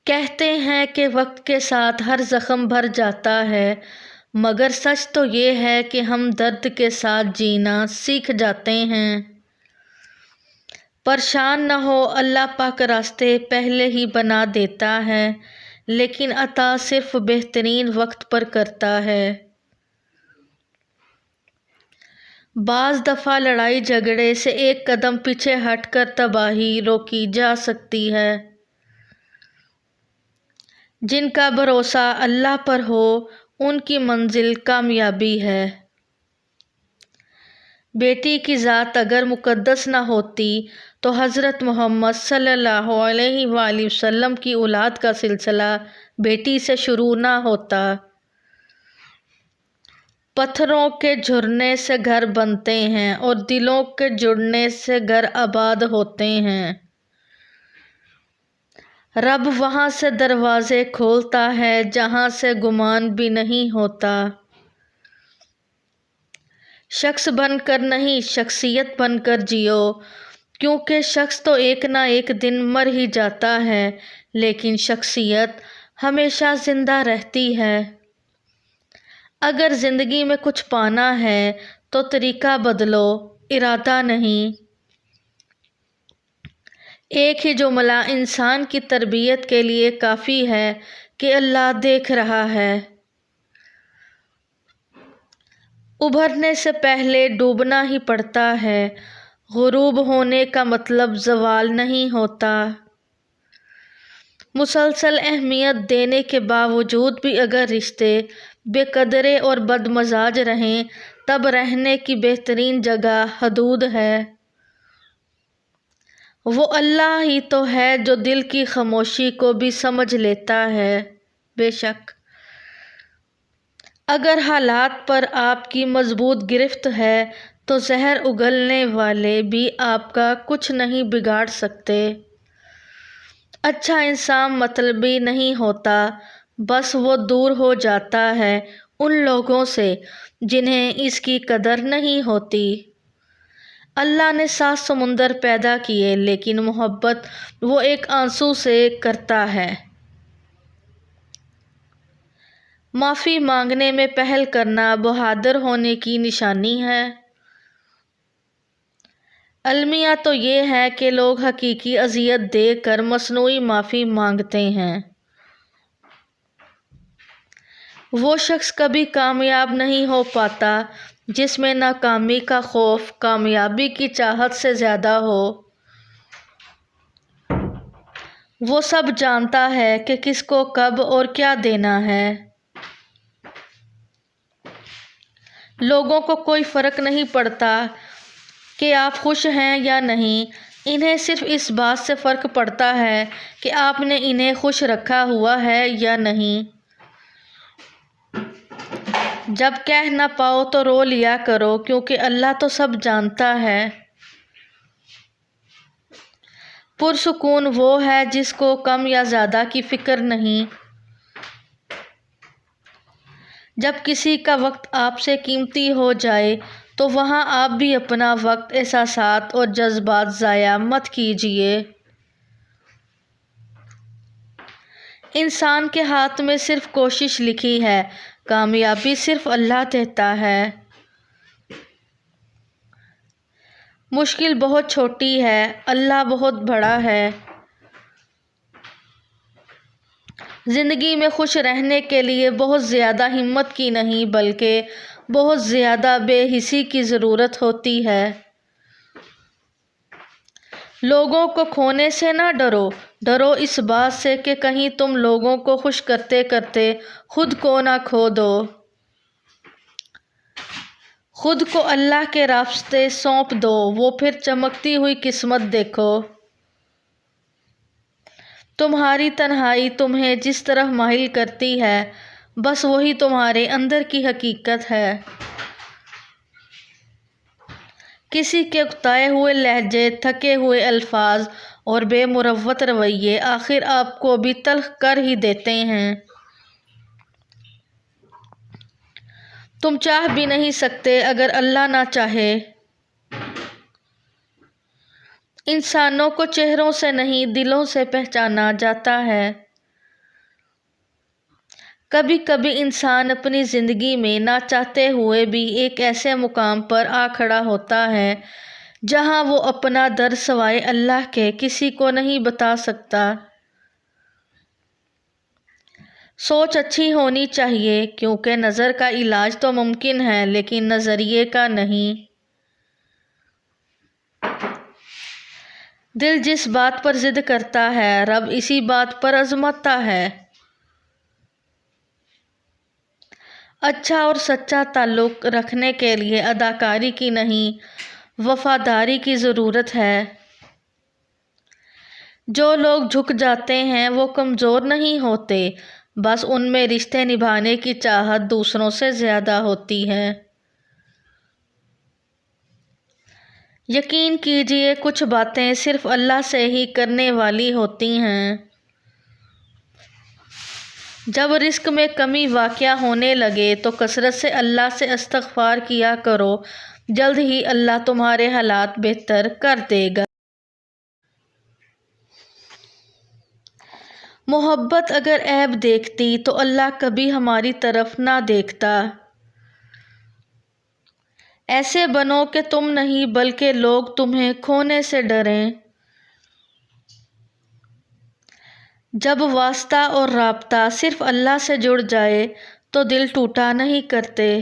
کہتے ہیں کہ وقت کے ساتھ ہر زخم بھر جاتا ہے، مگر سچ تو یہ ہے کہ ہم درد کے ساتھ جینا سیکھ جاتے ہیں۔ پریشان نہ ہو، اللہ پاک راستے پہلے ہی بنا دیتا ہے، لیکن عطا صرف بہترین وقت پر کرتا ہے۔ بعض دفعہ لڑائی جھگڑے سے ایک قدم پیچھے ہٹ کر تباہی روکی جا سکتی ہے۔ جن کا بھروسہ اللہ پر ہو ان کی منزل کامیابی ہے۔ بیٹی کی ذات اگر مقدس نہ ہوتی تو حضرت محمد صلی اللہ علیہ وآلہ وسلم کی اولاد کا سلسلہ بیٹی سے شروع نہ ہوتا۔ پتھروں کے جھرنے سے گھر بنتے ہیں اور دلوں کے جڑنے سے گھر آباد ہوتے ہیں۔ رب وہاں سے دروازے کھولتا ہے جہاں سے گمان بھی نہیں ہوتا۔ شخص بن کر نہیں، شخصیت بن کر جیو، کیونکہ شخص تو ایک نہ ایک دن مر ہی جاتا ہے، لیکن شخصیت ہمیشہ زندہ رہتی ہے۔ اگر زندگی میں کچھ پانا ہے تو طریقہ بدلو، ارادہ نہیں۔ ایک ہی جملہ انسان کی تربیت کے لیے کافی ہے کہ اللہ دیکھ رہا ہے۔ ابھرنے سے پہلے ڈوبنا ہی پڑتا ہے، غروب ہونے کا مطلب زوال نہیں ہوتا۔ مسلسل اہمیت دینے کے باوجود بھی اگر رشتے بے قدرے اور بد مزاج رہیں، تب رہنے کی بہترین جگہ حدود ہے۔ وہ اللہ ہی تو ہے جو دل کی خاموشی کو بھی سمجھ لیتا ہے۔ بے شک اگر حالات پر آپ کی مضبوط گرفت ہے تو زہر اگلنے والے بھی آپ کا کچھ نہیں بگاڑ سکتے۔ اچھا انسان مطلبی نہیں ہوتا، بس وہ دور ہو جاتا ہے ان لوگوں سے جنہیں اس کی قدر نہیں ہوتی۔ اللہ نے 7 سمندر پیدا کیے، لیکن محبت وہ ایک آنسو سے کرتا ہے۔ معافی مانگنے میں پہل کرنا بہادر ہونے کی نشانی ہے۔ المیہ تو یہ ہے کہ لوگ حقیقی اذیت دے کر مصنوعی معافی مانگتے ہیں۔ وہ شخص کبھی کامیاب نہیں ہو پاتا جس میں ناکامی کا خوف کامیابی کی چاہت سے زیادہ ہو۔ وہ سب جانتا ہے کہ کس کو کب اور کیا دینا ہے۔ لوگوں کو کوئی فرق نہیں پڑتا کہ آپ خوش ہیں یا نہیں، انہیں صرف اس بات سے فرق پڑتا ہے کہ آپ نے انہیں خوش رکھا ہوا ہے یا نہیں۔ جب کہہ نہ پاؤ تو رو لیا کرو، کیونکہ اللہ تو سب جانتا ہے۔ پرسکون وہ ہے جس کو کم یا زیادہ کی فکر نہیں۔ جب کسی کا وقت آپ سے قیمتی ہو جائے تو وہاں آپ بھی اپنا وقت، احساسات اور جذبات ضائع مت کیجیے۔ انسان کے ہاتھ میں صرف کوشش لکھی ہے، کامیابی صرف اللہ دیتا ہے۔ مشکل بہت چھوٹی ہے، اللہ بہت بڑا ہے۔ زندگی میں خوش رہنے کے لیے بہت زیادہ ہمت کی نہیں بلکہ بہت زیادہ بے حسی کی ضرورت ہوتی ہے۔ لوگوں کو کھونے سے نہ ڈرو، ڈرو اس بات سے کہ کہیں تم لوگوں کو خوش کرتے کرتے خود کو نہ کھو دو۔ خود کو اللہ کے راستے سونپ دو، وہ پھر چمکتی ہوئی قسمت دیکھو۔ تمہاری تنہائی تمہیں جس طرح مائل کرتی ہے، بس وہی تمہارے اندر کی حقیقت ہے۔ کسی کے اکتائے ہوئے لہجے، تھکے ہوئے الفاظ اور بے مروت رویے آخر آپ کو بھی تلخ کر ہی دیتے ہیں۔ تم چاہ بھی نہیں سکتے اگر اللہ نہ چاہے۔ انسانوں کو چہروں سے نہیں دلوں سے پہچانا جاتا ہے۔ کبھی کبھی انسان اپنی زندگی میں نہ چاہتے ہوئے بھی ایک ایسے مقام پر آ کھڑا ہوتا ہے جہاں وہ اپنا درد سوائے اللہ کے کسی کو نہیں بتا سکتا۔ سوچ اچھی ہونی چاہیے، کیونکہ نظر کا علاج تو ممکن ہے لیکن نظریے کا نہیں۔ دل جس بات پر ضد کرتا ہے، رب اسی بات پر آزماتا ہے۔ اچھا اور سچا تعلق رکھنے کے لیے اداکاری کی نہیں، وفاداری کی ضرورت ہے۔ جو لوگ جھک جاتے ہیں وہ کمزور نہیں ہوتے، بس ان میں رشتے نبھانے کی چاہت دوسروں سے زیادہ ہوتی ہے۔ یقین کیجیے کچھ باتیں صرف اللہ سے ہی کرنے والی ہوتی ہیں۔ جب رزق میں کمی واقع ہونے لگے تو کثرت سے اللہ سے استغفار کیا کرو، جلد ہی اللہ تمہارے حالات بہتر کر دے گا۔ محبت اگر عیب دیکھتی تو اللہ کبھی ہماری طرف نہ دیکھتا۔ ایسے بنو کہ تم نہیں بلکہ لوگ تمہیں کھونے سے ڈریں۔ جب واسطہ اور رابطہ صرف اللہ سے جڑ جائے تو دل ٹوٹا نہیں کرتے۔